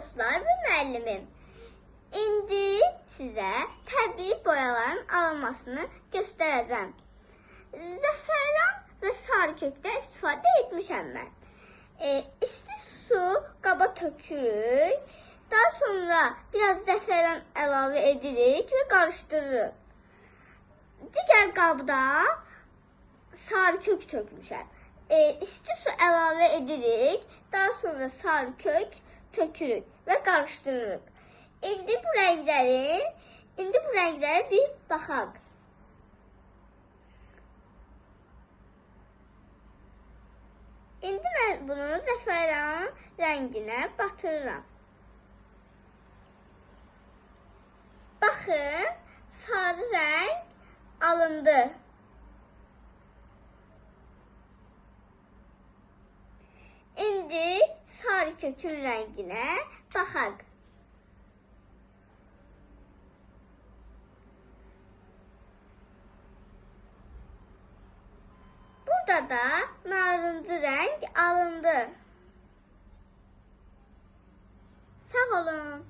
dostlar və müəllimim. İndi sizə təbii boyaların alınmasını göstərəcəm. Zəfəran və sarı kökdən istifadə etmişəm mən. İsti su qaba tökürük. Daha sonra biraz zəfəran əlavə edirik və qarışdırırıq. Digər qabda sarı kök tökmüşəm. İsti su əlavə edirik. Daha sonra sarı kök tökürük və qarışdırırıq. İndi bu rəngləri bir baxaq. İndi mən bunu zəfəran rənginə batırıram. Baxın, sarı rəng alındı. İndi sarı kökün rənginə baxaq. Burada da narıncı rəng alındı. Sağ olun.